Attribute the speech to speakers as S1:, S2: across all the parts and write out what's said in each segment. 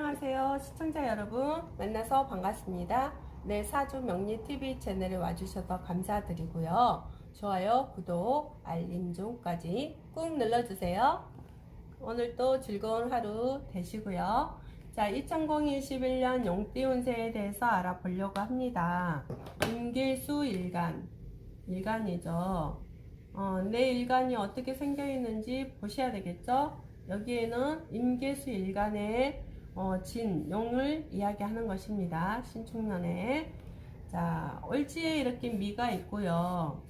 S1: 안녕하세요 시청자 여러분, 만나서 반갑습니다. 네, 사주 명리 TV 채널에 와주셔서 감사드리고요. 좋아요, 구독, 알림 중까지 꾹 눌러주세요. 오늘도 즐거운 하루 되시고요. 자, 2021년 용띠 운세에 대해서 알아보려고 합니다. 임계수 일간이죠. 내 일간이 어떻게 생겨 있는지 보셔야 되겠죠. 여기에는 임계수 일간의 진용을 이야기하는 것입니다. 신축년에. 자, 을지에 이렇게 미가 있고요.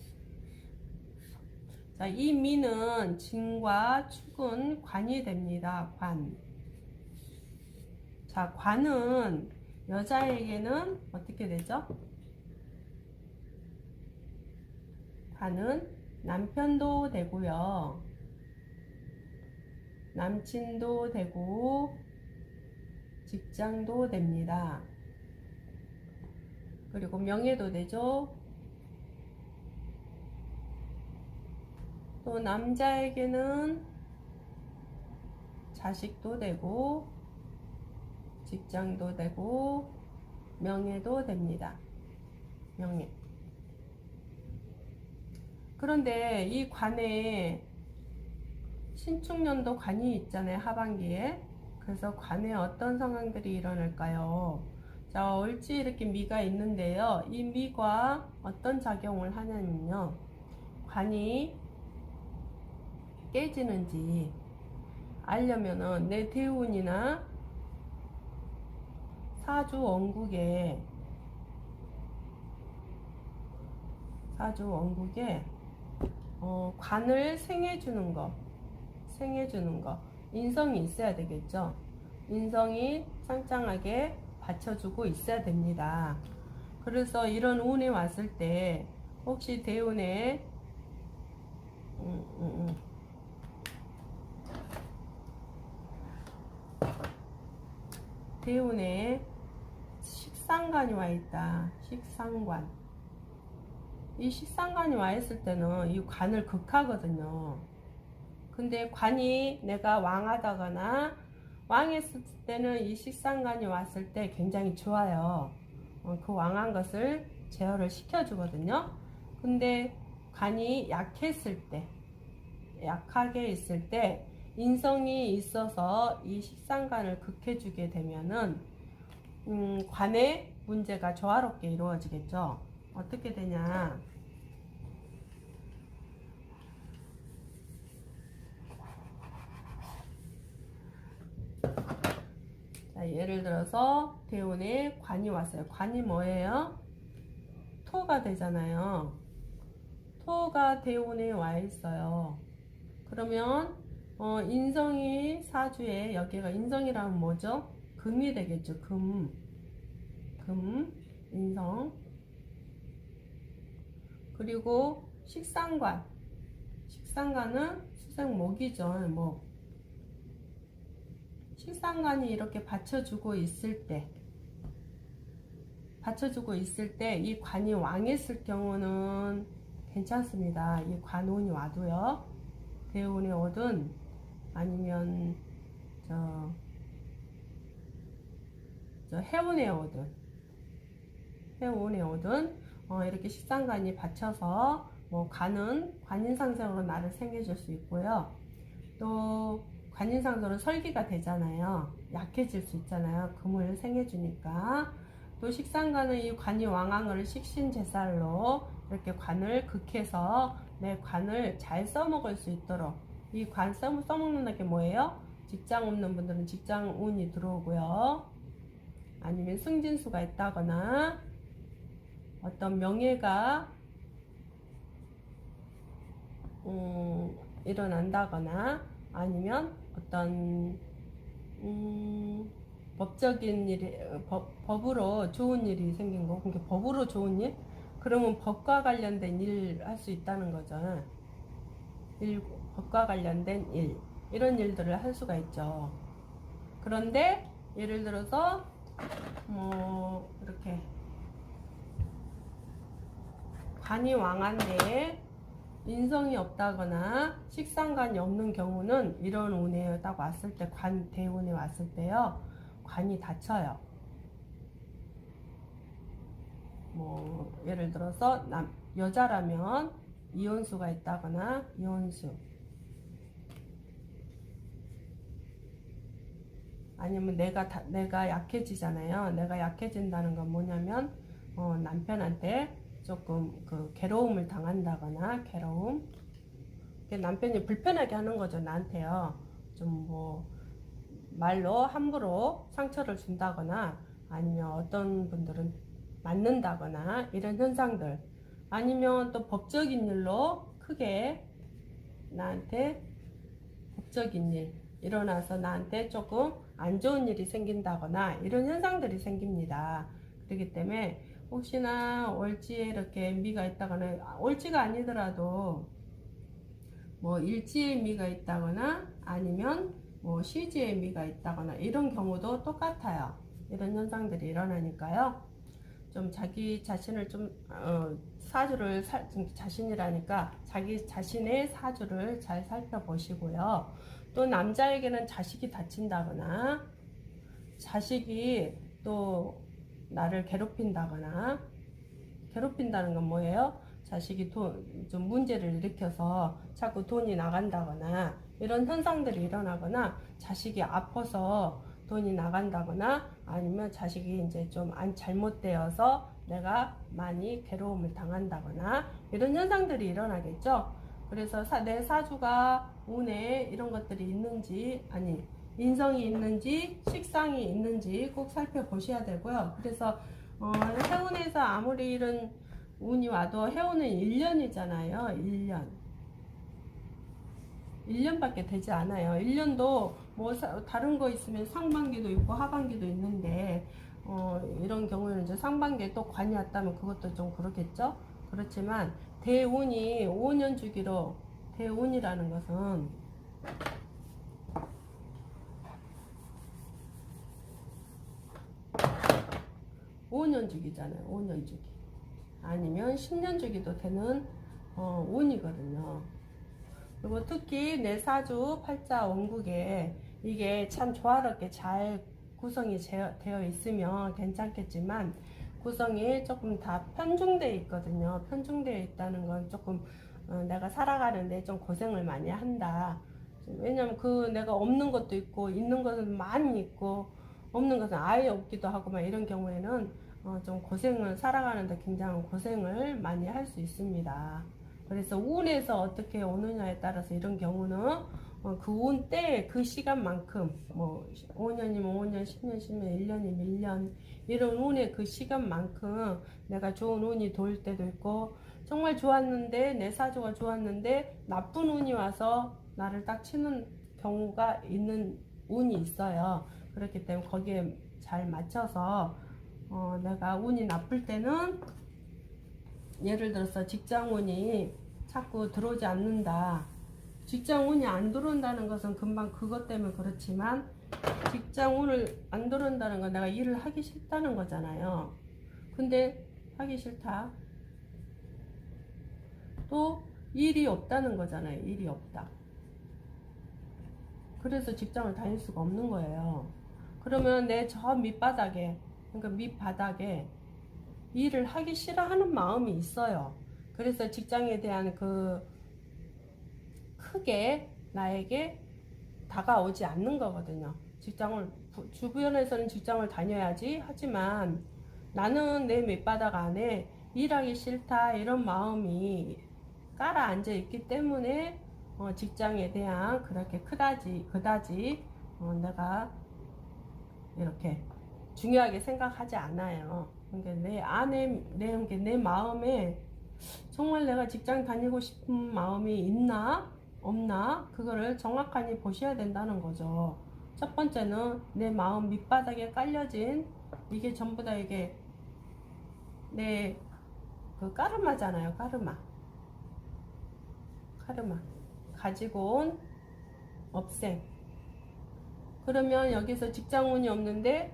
S1: 자, 이 미는 진과 축은 관이 됩니다. 관. 자, 관은 여자에게는 어떻게 되죠? 관은 남편도 되고요. 남친도 되고 직장도 됩니다. 그리고 명예도 되죠. 또 남자에게는 자식도 되고 직장도 되고 명예도 됩니다. 명예. 그런데 이 관에 신축년도 관이 있잖아요. 하반기에. 그래서 관에 어떤 상황들이 일어날까요? 자, 을지 이렇게 미가 있는데요. 이 미가 어떤 작용을 하냐면요. 관이 깨지는지 알려면은 내 대운이나 사주 원국에 관을 생해주는 거, 인성이 있어야 되겠죠. 인성이 짱짱하게 받쳐주고 있어야 됩니다. 그래서 이런 운이 왔을 때 혹시 대운에 대운에 식상관이 와 있다. 식상관. 이 식상관이 와 있을 때는 이 관을 극하거든요. 근데 관이 내가 왕하다거나 왕했을 때는 이 식상관이 왔을 때 굉장히 좋아요. 그 왕한 것을 제어를 시켜주거든요. 근데 관이 약하게 있을 때 인성이 있어서 이 식상관을 극해주게 되면은 관의 문제가 조화롭게 이루어지겠죠. 어떻게 되냐? 자, 예를 들어서 대운에 관이 왔어요. 관이 뭐예요? 토가 되잖아요. 토가 대운에 와 있어요. 그러면 인성이 사주에, 여기가 인성이라면 뭐죠? 금이 되겠죠. 금, 인성. 그리고 식상관은 수생목이죠. 목. 식상관이 이렇게 받쳐주고 있을 때 이 관이 왕했을 경우는 괜찮습니다. 이 관운이 와도요. 대운이 오든 아니면 해운에 오든 이렇게 식상관이 받쳐서 관인상생으로 나를 생겨줄 수 있고요. 또 관인상으로 설기가 되잖아요. 약해질 수 있잖아요. 금을 생해주니까. 또 식상관은 이 관이 왕왕을 식신제살로 이렇게 관을 극해서 내 관을 잘 써먹을 수 있도록, 이 관 써먹는 게 뭐예요? 직장 없는 분들은 직장 운이 들어오고요. 아니면 승진수가 있다거나 어떤 명예가 일어난다거나 아니면 어떤 법적인 일이, 법으로 좋은 일이 생긴 거. 그러니까 법으로 좋은 일? 그러면 법과 관련된 일 할 수 있다는 거죠. 법과 관련된 일, 이런 일들을 할 수가 있죠. 그런데 예를 들어서 이렇게 관이 왕한데 인성이 없다거나 식상관이 없는 경우는 이런 운에 딱 왔을 때, 대운에 왔을 때요, 관이 닫혀요. 뭐 예를 들어서 여자라면 이혼수가 있다거나 이혼수, 아니면 내가 약해지잖아요. 내가 약해진다는 건 뭐냐면 남편한테 조금 그 괴로움을 당한다거나, 괴로움, 남편이 불편하게 하는 거죠, 나한테요. 좀 뭐 말로 함부로 상처를 준다거나, 아니면 어떤 분들은 맞는다거나, 이런 현상들, 아니면 또 법적인 일로 크게 나한테 법적인 일 일어나서 나한테 조금 안 좋은 일이 생긴다거나, 이런 현상들이 생깁니다. 그렇기 때문에 혹시나 월지에 이렇게 미가 있다거나, 월지가 아니더라도 뭐 일지에 미가 있다거나, 아니면 뭐 시지에 미가 있다거나, 이런 경우도 똑같아요. 이런 현상들이 일어나니까요. 좀 자기 자신을 좀 사주를 자신이라니까 자기 자신의 사주를 잘 살펴보시고요. 또 남자에게는 자식이 다친다거나, 자식이 또 나를 괴롭힌다거나, 괴롭힌다는 건 뭐예요? 자식이 좀 문제를 일으켜서 자꾸 돈이 나간다거나, 이런 현상들이 일어나거나, 자식이 아파서 돈이 나간다거나, 아니면 자식이 이제 좀 잘못되어서 내가 많이 괴로움을 당한다거나, 이런 현상들이 일어나겠죠. 그래서 내 사주가 운에 이런 것들이 있는지, 아니 인성이 있는지 식상이 있는지 꼭 살펴보셔야 되고요. 그래서 해운에서 아무리 이런 운이 와도 해운은 1년이잖아요. 1년밖에 되지 않아요. 1년도 뭐 다른 거 있으면 상반기도 있고 하반기도 있는데, 이런 경우에는 이제 상반기에 또 관이 왔다면 그것도 좀 그렇겠죠. 그렇지만 대운이 5년 주기로, 대운이라는 것은 5년 주기잖아요. 5년 주기. 아니면 10년 주기도 되는 운이거든요. 그리고 특히 내 사주 팔자 원국에 이게 참 조화롭게 잘 구성이 되어 있으면 괜찮겠지만, 구성이 조금 다 편중되어 있거든요. 편중되어 있다는 건 조금 내가 살아가는데 좀 고생을 많이 한다. 왜냐면 내가 없는 것도 있고 있는 것은 많이 있고 없는 것은 아예 없기도 하고 막 이런 경우에는 좀 살아가는데 굉장히 고생을 많이 할 수 있습니다. 그래서 운에서 어떻게 오느냐에 따라서 이런 경우는 그 운 때 그 시간만큼, 뭐 5년이면 5년, 10년, 10년, 1년이면 1년, 이런 운의 그 시간만큼 내가 좋은 운이 돌 때도 있고, 정말 좋았는데 내 사주가 좋았는데 나쁜 운이 와서 나를 딱 치는 경우가 있는 운이 있어요. 그렇기 때문에 거기에 잘 맞춰서 내가 운이 나쁠 때는, 예를 들어서 직장운이 자꾸 들어오지 않는다. 직장운이 안 들어온다는 것은 금방 그것 때문에 그렇지만, 직장운을 안 들어온다는 건 내가 일을 하기 싫다는 거잖아요. 근데 하기 싫다. 또 일이 없다는 거잖아요. 일이 없다. 그래서 직장을 다닐 수가 없는 거예요. 그러면 내 저 밑바닥에, 그러니까 밑바닥에 일을 하기 싫어하는 마음이 있어요. 그래서 직장에 대한 크게 나에게 다가오지 않는 거거든요. 주변에서는 직장을 다녀야지 하지만, 나는 내 밑바닥 안에 일하기 싫다 이런 마음이 깔아앉아 있기 때문에 직장에 대한 그렇게 그다지 내가 이렇게 중요하게 생각하지 않아요. 그러니까 내 안에, 내 마음에 정말 내가 직장 다니고 싶은 마음이 있나 없나, 그거를 정확하게 보셔야 된다는 거죠. 첫 번째는 내 마음 밑바닥에 깔려진, 이게 전부 다 이게 내 까르마잖아요. 카르마 가지고 온 업생. 그러면 여기서 직장운이 없는데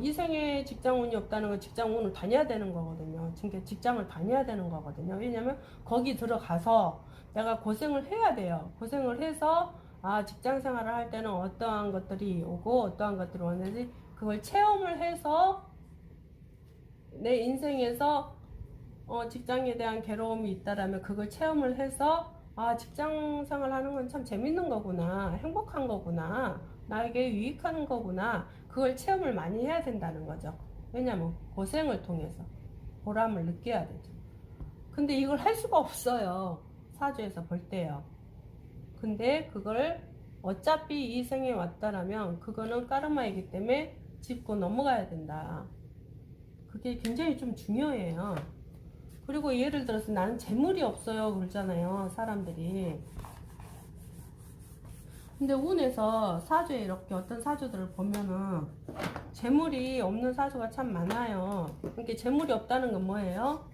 S1: 이 생에 직장운이 없다는 건 직장운을 다녀야 되는 거거든요. 직장을 다녀야 되는 거거든요. 왜냐면 거기 들어가서 내가 고생을 해야 돼요. 고생을 해서 직장 생활을 할 때는 어떠한 것들이 오고 어떠한 것들이 오는지 그걸 체험을 해서 내 인생에서 직장에 대한 괴로움이 있다라면 그걸 체험을 해서 아, 직장 생활 하는 건 참 재밌는 거구나, 행복한 거구나, 나에게 유익한 거구나, 그걸 체험을 많이 해야 된다는 거죠. 왜냐면 고생을 통해서 보람을 느껴야 되죠. 근데 이걸 할 수가 없어요, 사주에서 볼 때요. 근데 그걸 어차피 이 생에 왔다라면 그거는 까르마이기 때문에 짚고 넘어가야 된다. 그게 굉장히 좀 중요해요. 그리고 예를 들어서 나는 재물이 없어요 그러잖아요, 사람들이. 근데 운에서 사주에 이렇게 어떤 사주들을 보면은 재물이 없는 사주가 참 많아요. 그러니까 재물이 없다는 건 뭐예요?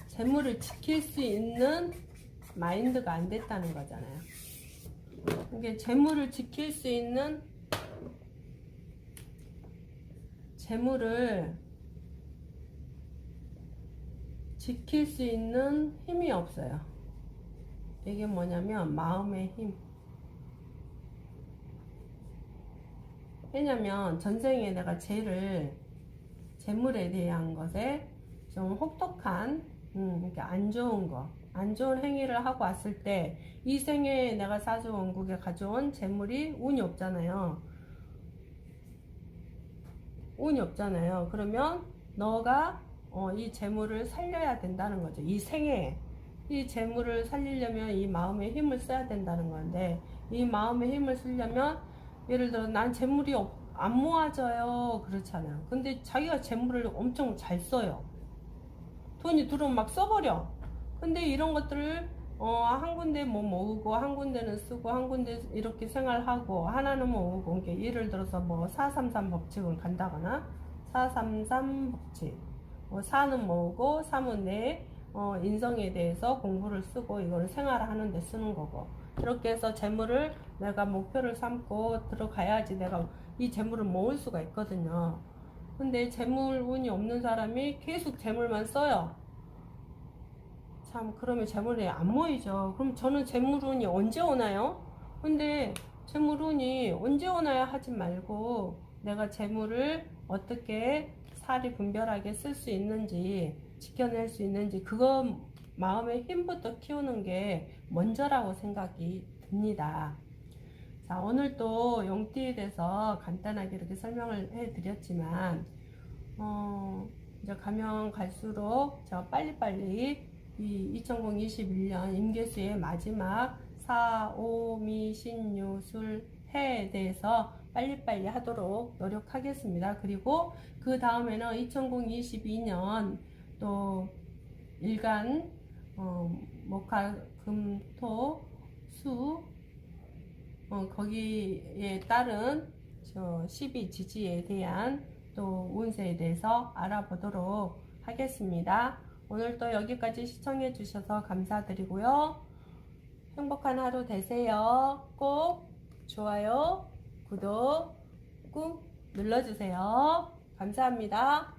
S1: 재물을 지킬 수 있는 마인드가 안 됐다는 거잖아요. 이게 재물을 지킬 수 있는, 재물을 지킬 수 있는 힘이 없어요. 이게 뭐냐면 마음의 힘. 왜냐면 전생에 내가 재물에 대한 것에 좀 혹독한, 그러니까 안 좋은 거, 안 좋은 행위를 하고 왔을 때 이 생에 내가 사주 원국에 가져온 재물이 운이 없잖아요. 운이 없잖아요. 그러면 너가 이 재물을 살려야 된다는 거죠. 이 생에 이 재물을 살리려면 이 마음의 힘을 써야 된다는 건데, 이 마음의 힘을 쓰려면 예를 들어 난 재물이 안 모아져요 그렇잖아요. 근데 자기가 재물을 엄청 잘 써요. 돈이 들어오면 막 써버려. 근데 이런 것들을 한 군데 뭐 모으고 한 군데는 쓰고 한 군데 이렇게 생활하고 하나는 모으고, 그러니까 예를 들어서 뭐 433 법칙을 간다거나 433 법칙, 4는 모으고 3은 내 인성에 대해서 공부를 쓰고 이거를 생활하는 데 쓰는 거고, 이렇게 해서 재물을 내가 목표를 삼고 들어가야지 내가 이 재물을 모을 수가 있거든요. 근데 재물 운이 없는 사람이 계속 재물만 써요. 참, 그러면 재물이 안 모이죠. 그럼 저는 재물운이 언제 오나요? 근데 재물운이 언제 오나요 하지 말고 내가 재물을 어떻게 사리 분별하게 쓸 수 있는지, 지켜낼 수 있는지, 그거 마음의 힘부터 키우는 게 먼저라고 생각이 듭니다. 자, 오늘 또 용띠에 대해서 간단하게 이렇게 설명을 해 드렸지만, 이제 가면 갈수록 제가 빨리빨리 이 2021년 임계수의 마지막 사, 오, 미, 신, 유, 술, 해에 대해서 빨리빨리 하도록 노력하겠습니다. 그리고 그 다음에는 2022년 또 일간, 목화, 금, 토, 수, 거기에 따른 12지지에 대한 또 운세에 대해서 알아보도록 하겠습니다. 오늘 또 여기까지 시청해 주셔서 감사드리고요. 행복한 하루 되세요. 꼭 좋아요, 구독 꾹 눌러주세요. 감사합니다.